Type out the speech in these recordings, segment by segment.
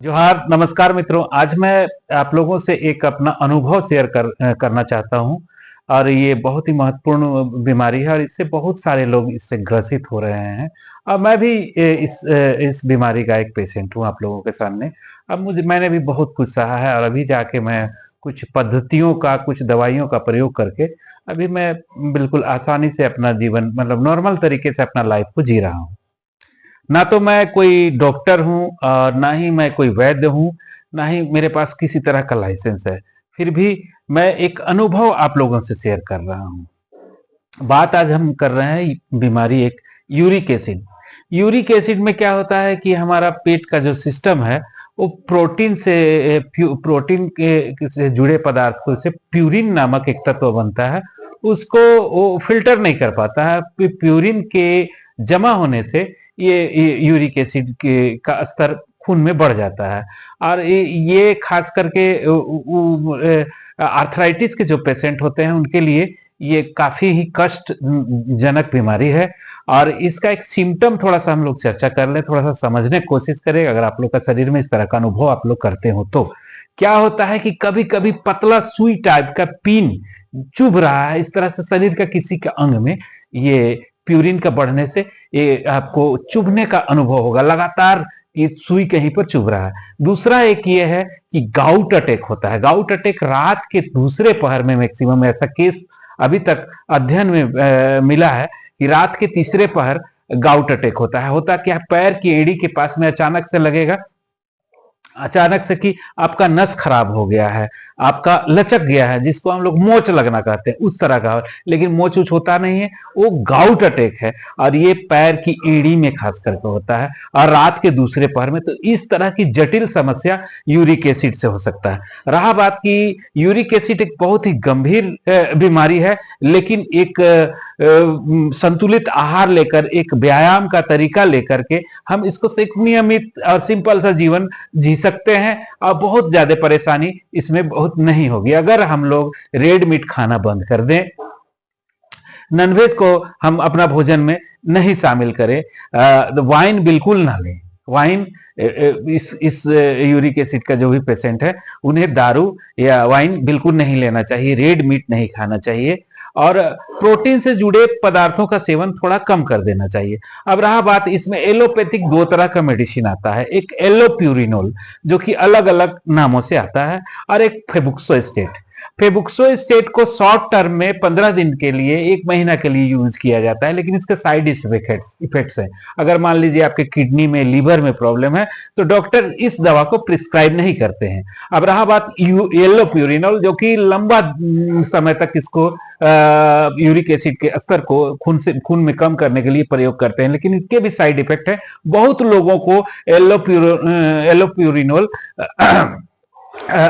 जोहार, नमस्कार मित्रों। आज मैं आप लोगों से एक अपना अनुभव शेयर करना चाहता हूँ। और ये बहुत ही महत्वपूर्ण बीमारी है और इससे बहुत सारे लोग इससे ग्रसित हो रहे हैं। और मैं भी इस बीमारी का एक पेशेंट हूँ आप लोगों के सामने। अब मैंने भी बहुत कुछ सहा है और अभी जाके मैं कुछ पद्धतियों का, कुछ दवाइयों का प्रयोग करके अभी मैं बिल्कुल आसानी से अपना जीवन, मतलब नॉर्मल तरीके से अपना लाइफ को जी रहा हूँ। ना तो मैं कोई डॉक्टर हूँ और ना ही मैं कोई वैद्य हूँ, ना ही मेरे पास किसी तरह का लाइसेंस है। फिर भी मैं एक अनुभव आप लोगों से शेयर कर रहा हूँ। बात आज हम कर रहे हैं बीमारी एक यूरिक एसिड। यूरिक एसिड में क्या होता है कि हमारा पेट का जो सिस्टम है वो प्रोटीन के से जुड़े पदार्थों से प्यूरिन नामक एक तत्व बनता है। उसको वो फिल्टर नहीं कर पाता है। प्यूरिन के जमा होने से ये यूरिक एसिड के का स्तर खून में बढ़ जाता है। और ये खास करके आर्थराइटिस के जो पेशेंट होते हैं उनके लिए ये काफी ही कष्टजनक बीमारी है। और इसका एक सिम्टम थोड़ा सा हम लोग चर्चा कर ले, थोड़ा सा समझने की कोशिश करें। अगर आप लोग का शरीर में इस तरह का अनुभव आप लोग करते हो तो क्या होता है कि कभी कभी पतला सुई टाइप का पिन चुभ रहा है, इस तरह से शरीर का किसी के अंग में ये प्यूरिन का बढ़ने से ये आपको चुभने का अनुभव होगा। लगातार ये सुई कहीं पर चुभ रहा है। दूसरा एक ये है कि गाउट अटैक होता है। गाउट अटैक रात के दूसरे पहर में मैक्सिमम ऐसा केस अभी तक अध्ययन में मिला है कि रात के तीसरे पहर गाउट अटैक होता है। होता क्या, पैर की एड़ी के पास में अचानक से लगेगा, अचानक से कि आपका नस खराब हो गया है, आपका लचक गया है, जिसको हम लोग मोच लगना कहते हैं, उस तरह का। लेकिन मोच उच होता नहीं है, वो गाउट अटैक है। और ये पैर की एड़ी में खास करके होता है और रात के दूसरे पहर में। तो इस तरह की जटिल समस्या यूरिक एसिड से हो सकता है। रहा बात की यूरिक एसिड एक बहुत ही गंभीर बीमारी है, लेकिन एक संतुलित आहार लेकर, एक व्यायाम का तरीका लेकर के हम इसको एक नियमित और सिंपल सा जीवन जी सकते हैं और बहुत ज्यादा परेशानी इसमें बहुत नहीं होगी अगर हम लोग रेड मीट खाना बंद कर दें, नॉनवेज को हम अपना भोजन में नहीं शामिल करें, वाइन बिल्कुल ना लें। वाइन, इस यूरिक एसिड का जो भी पेशेंट है उन्हें दारू या वाइन बिल्कुल नहीं लेना चाहिए, रेड मीट नहीं खाना चाहिए और प्रोटीन से जुड़े पदार्थों का सेवन थोड़ा कम कर देना चाहिए। अब रहा बात, इसमें एलोपैथिक दो तरह का मेडिसिन आता है, एक एलोप्यूरिनोल जो कि अलग अलग नामों से आता है और एक फेबुक्सोस्टेट। फेबुक्सोस्टेट को शॉर्ट टर्म में 15 दिन के लिए, 1 महीना के लिए यूज किया जाता है, लेकिन इसके साइड इफेक्ट्स हैं। अगर मान लीजिए आपके किडनी में, लीवर में प्रॉब्लम है तो डॉक्टर इस दवा को प्रिस्क्राइब नहीं करते हैं। अब रहा बात येलोप्यूरिनोल, जो कि लंबा समय तक इसको यूरिक एसिड के स्तर को खून में कम करने के लिए प्रयोग करते हैं, लेकिन इसके भी साइड इफेक्ट है। बहुत लोगों को एलोप्यूरिनोल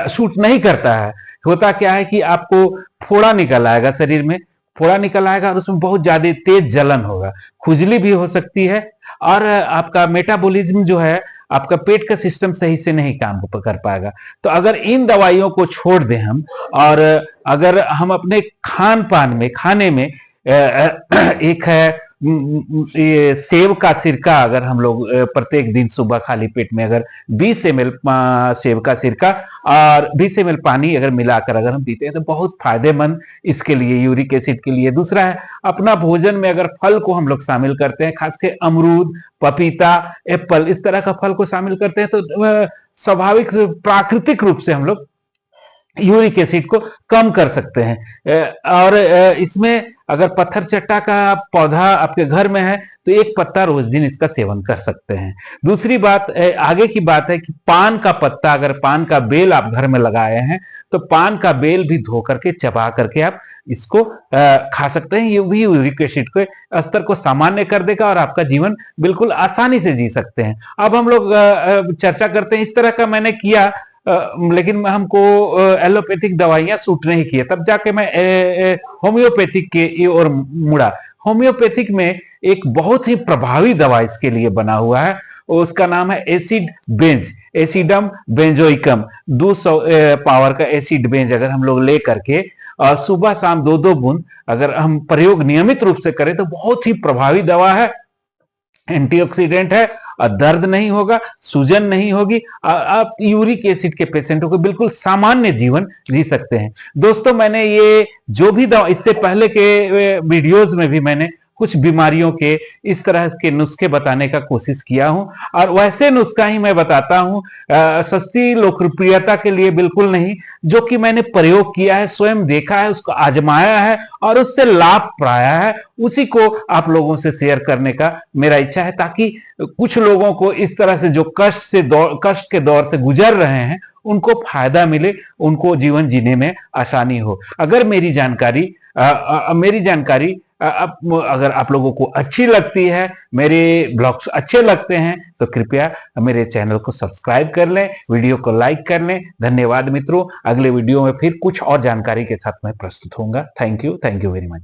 शूट नहीं करता है। होता क्या है कि आपको फोड़ा निकल आएगा शरीर में, फोड़ा निकल आएगा और उसमें बहुत ज्यादा तेज जलन होगा, खुजली भी हो सकती है और आपका मेटाबॉलिज्म जो है, आपका पेट का सिस्टम सही से नहीं काम कर पाएगा। तो अगर इन दवाइयों को छोड़ दें हम और अगर हम अपने खान पान में, खाने में एक है ये सेब का सिरका, अगर हम लोग प्रत्येक दिन सुबह खाली पेट में अगर 20 ml सेब का सिरका और 20 ml पानी अगर मिलाकर अगर हम पीते हैं तो बहुत फायदेमंद इसके लिए, यूरिक एसिड के लिए। दूसरा है, अपना भोजन में अगर फल को हम लोग शामिल करते हैं, खासकर अमरूद, पपीता, एप्पल, इस तरह का फल को शामिल करते हैं तो स्वाभाविक प्राकृतिक रूप से हम लोग यूरिक एसिड को कम कर सकते हैं। और इसमें अगर पत्थर चट्टा का पौधा आपके घर में है तो एक पत्ता रोज दिन इसका सेवन कर सकते हैं। दूसरी बात, आगे की बात है कि पान का पत्ता, अगर पान का बेल आप घर में लगाए हैं तो पान का बेल भी धो करके, चबा करके आप इसको खा सकते हैं। ये भी यूरिक एसिड के स्तर को सामान्य कर देगा और आपका जीवन बिल्कुल आसानी से जी सकते हैं। अब हम लोग चर्चा करते हैं, इस तरह का मैंने किया लेकिन हमको एलोपैथिक दवाइयां सूट नहीं किए, तब जाके मैं होम्योपैथिक के ओर मुड़ा। होम्योपैथिक में एक बहुत ही प्रभावी दवा इसके लिए बना हुआ है, उसका नाम है एसिड बेंज, एसिडम बेंजोइकम। 200 पावर का एसिड बेंज अगर हम लोग ले करके और सुबह शाम 2-2 बूंद अगर हम प्रयोग नियमित रूप से करें तो बहुत ही प्रभावी दवा है, एंटीऑक्सीडेंट है दर्द नहीं होगा, सूजन नहीं होगी, आप यूरिक एसिड के पेशेंटों को बिल्कुल सामान्य जीवन जी सकते हैं। दोस्तों, मैंने ये जो भी दवा इससे पहले के वीडियोस में भी मैंने कुछ बीमारियों के इस तरह के नुस्खे बताने का कोशिश किया हूं, और वैसे नुस्खा ही मैं बताता हूं, सस्ती लोकप्रियता के लिए बिल्कुल नहीं। जो कि मैंने प्रयोग किया है, स्वयं देखा है, उसको आजमाया है और उससे लाभ पाया है, उसी को आप लोगों से शेयर करने का मेरा इच्छा है, ताकि कुछ लोगों को इस तरह से जो कष्ट के दौर से गुजर रहे हैं उनको फायदा मिले, उनको जीवन जीने में आसानी हो। अगर मेरी जानकारी अगर आप लोगों को अच्छी लगती है, मेरे ब्लॉग्स अच्छे लगते हैं, तो कृपया मेरे चैनल को सब्सक्राइब कर लें, वीडियो को लाइक कर लें। धन्यवाद मित्रों। अगले वीडियो में फिर कुछ और जानकारी के साथ मैं प्रस्तुत होऊंगा। Thank you very much.